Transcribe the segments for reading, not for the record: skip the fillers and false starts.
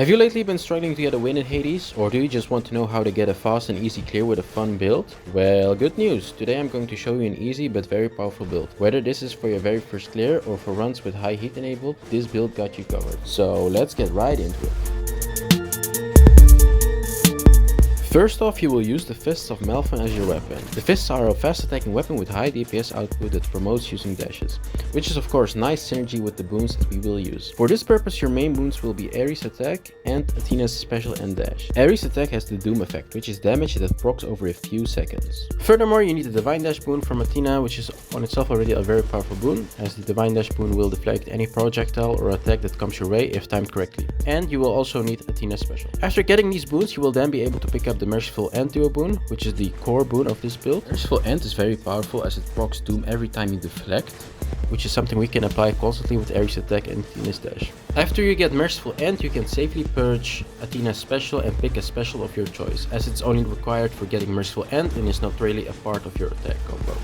Have you lately been struggling to get a win in Hades, or do you just want to know how to get a fast and easy clear with a fun build? Well, good news! Today I'm going to show you an easy but very powerful build. Whether this is for your very first clear or for runs with high heat enabled, this build got you covered. So let's get right into it. First off, you will use the Fists of Malphon as your weapon. The Fists are a fast attacking weapon with high DPS output that promotes using dashes, which is of course nice synergy with the boons that we will use. For this purpose, your main boons will be Ares attack and Athena's special and dash. Ares attack has the Doom effect, which is damage that procs over a few seconds. Furthermore, you need the Divine Dash boon from Athena, which is on itself already a very powerful boon, as the Divine Dash boon will deflect any projectile or attack that comes your way if timed correctly. And you will also need Athena's special. After getting these boons, you will then be able to pick up the Merciful End duo boon, which is the core boon of this build. Merciful End is very powerful as it procs Doom every time you deflect, which is something we can apply constantly with Ares attack and Athena's dash. After you get Merciful End, you can safely purge Athena's special and pick a special of your choice, as it's only required for getting Merciful End and is not really a part of your attack combo.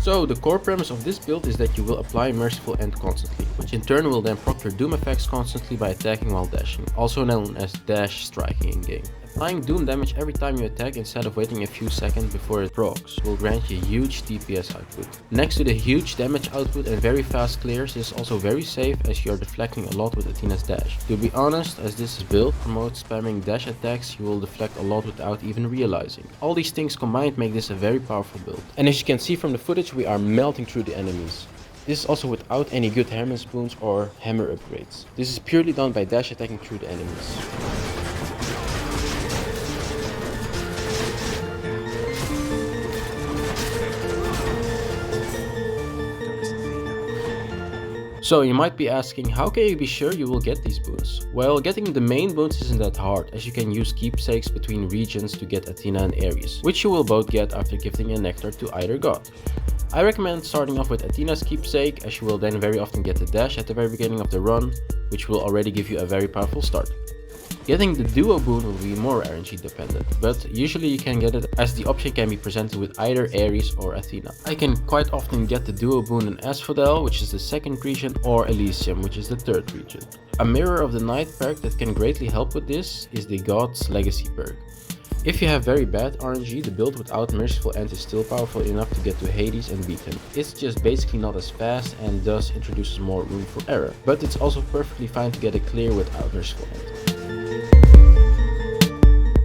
So the core premise of this build is that you will apply Merciful End constantly, which in turn will then proc your Doom effects constantly by attacking while dashing, also known as dash striking in game. Applying Doom damage every time you attack instead of waiting a few seconds before it procs will grant you huge DPS output. Next to the huge damage output and very fast clears, it is also very safe as you are deflecting a lot with Athena's dash. To be honest, as this build promotes spamming dash attacks, you will deflect a lot without even realizing. All these things combined make this a very powerful build. And as you can see from the footage, we are melting through the enemies. This is also without any good Hermes boons or hammer upgrades. This is purely done by dash attacking through the enemies. So you might be asking, how can you be sure you will get these boons? Well, getting the main boons isn't that hard, as you can use keepsakes between regions to get Athena and Ares, which you will both get after gifting a nectar to either god. I recommend starting off with Athena's keepsake, as you will then very often get the dash at the very beginning of the run, which will already give you a very powerful start. Getting the duo boon will be more RNG dependent, but usually you can get it as the option can be presented with either Ares or Athena. I can quite often get the duo boon in Asphodel, which is the second region, or Elysium, which is the third region. A Mirror of the Night perk that can greatly help with this is the God's Legacy perk. If you have very bad RNG, the build without Merciful End is still powerful enough to get to Hades and beat him. It's just basically not as fast and thus introduces more room for error, but it's also perfectly fine to get a clear without Merciful End.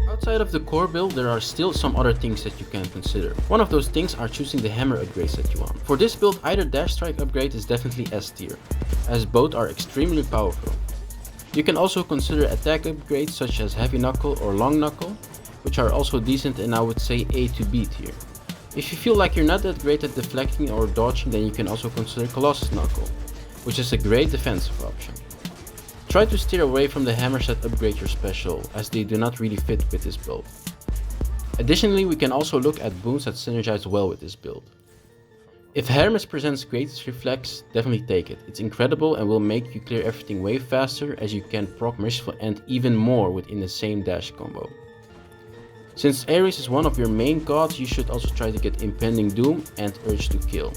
Outside of the core build, there are still some other things that you can consider. One of those things are choosing the hammer upgrades that you want. For this build, either dash strike upgrade is definitely S tier, as both are extremely powerful. You can also consider attack upgrades such as heavy knuckle or long knuckle, which are also decent and I would say A to B tier. If you feel like you're not that great at deflecting or dodging, then you can also consider Colossus knuckle, which is a great defensive option. Try to steer away from the hammers that upgrade your special, as they do not really fit with this build. Additionally, we can also look at boons that synergize well with this build. If Hermes presents greatest reflex, definitely take it. It's incredible and will make you clear everything way faster, as you can proc Merciful End even more within the same dash combo. Since Ares is one of your main gods, you should also try to get Impending Doom and Urge to Kill.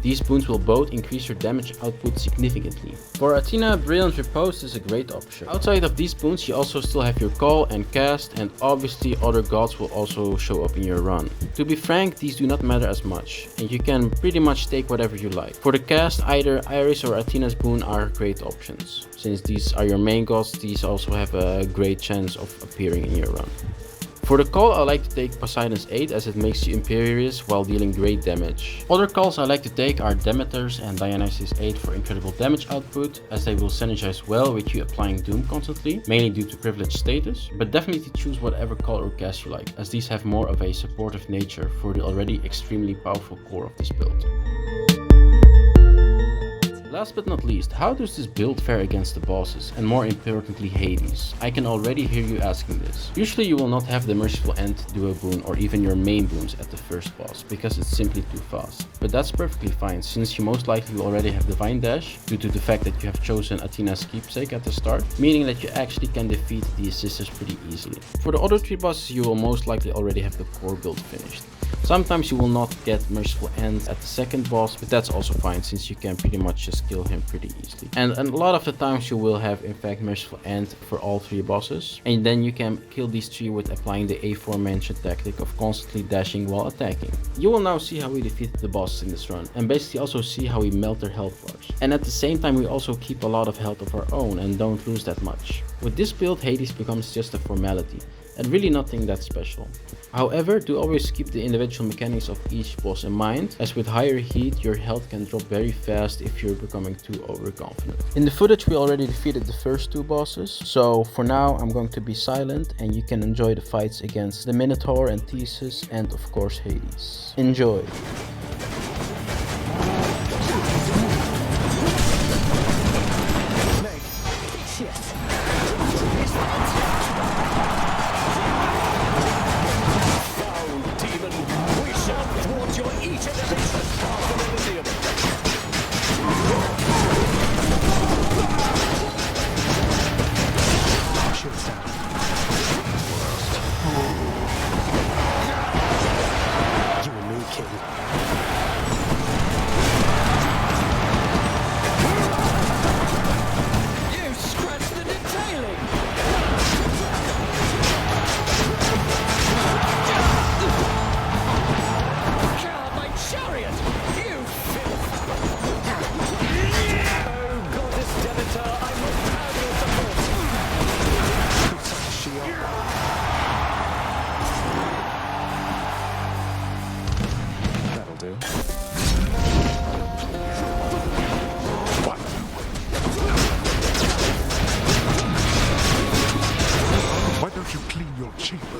These boons will both increase your damage output significantly. For Athena, Brilliant Repose is a great option. Outside of these boons, you also still have your call and cast, and obviously other gods will also show up in your run. To be frank, these do not matter as much, and you can pretty much take whatever you like. For the cast, either Ares or Athena's boon are great options. Since these are your main gods, these also have a great chance of appearing in your run. For the call, I like to take Poseidon's Aid, as it makes you imperious while dealing great damage. Other calls I like to take are Demeter's and Dionysus' Aid for incredible damage output, as they will synergize well with you applying Doom constantly, mainly due to privileged status, but definitely choose whatever call or cast you like, as these have more of a supportive nature for the already extremely powerful core of this build. Last but not least, how does this build fare against the bosses, and more importantly Hades? I can already hear you asking this. Usually you will not have the Merciful End duo boon or even your main boons at the first boss, because it's simply too fast. But that's perfectly fine, since you most likely will already have Divine Dash, due to the fact that you have chosen Athena's keepsake at the start, meaning that you actually can defeat the sisters pretty easily. For the other three bosses, you will most likely already have the core build finished. Sometimes you will not get Merciful End at the second boss, but that's also fine since you can pretty much just kill him pretty easily. And a lot of the times you will have in fact Merciful End for all 3 bosses, and then you can kill these 3 with applying the aforementioned tactic of constantly dashing while attacking. You will now see how we defeated the bosses in this run, and basically also see how we melt their health bars. And at the same time we also keep a lot of health of our own and don't lose that much. With this build, Hades becomes just a formality, and really nothing that special. However, do always keep the individual mechanics of each boss in mind, as with higher heat your health can drop very fast if you're becoming too overconfident. In the footage we already defeated the first 2 bosses, so for now I'm going to be silent and you can enjoy the fights against the Minotaur and Theseus and of course Hades. Enjoy!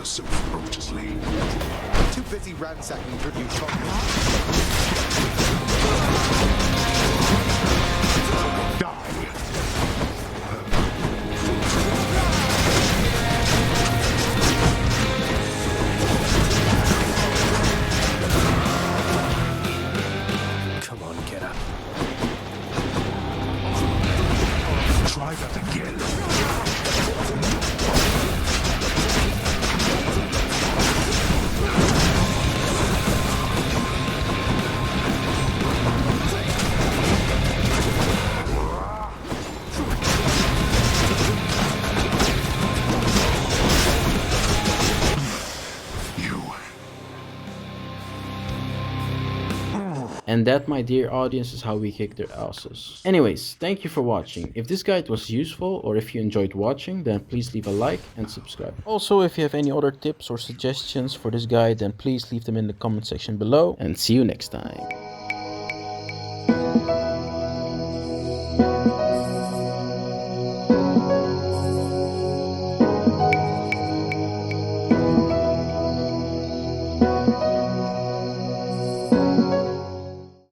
So ferociously. Too busy ransacking tribute Come on, get up. Try that again. And that, my dear audience, is how we kick their asses. Anyways, thank you for watching. If this guide was useful or if you enjoyed watching, then please leave a like and subscribe. Also, if you have any other tips or suggestions for this guide, then please leave them in the comment section below, and see you next time.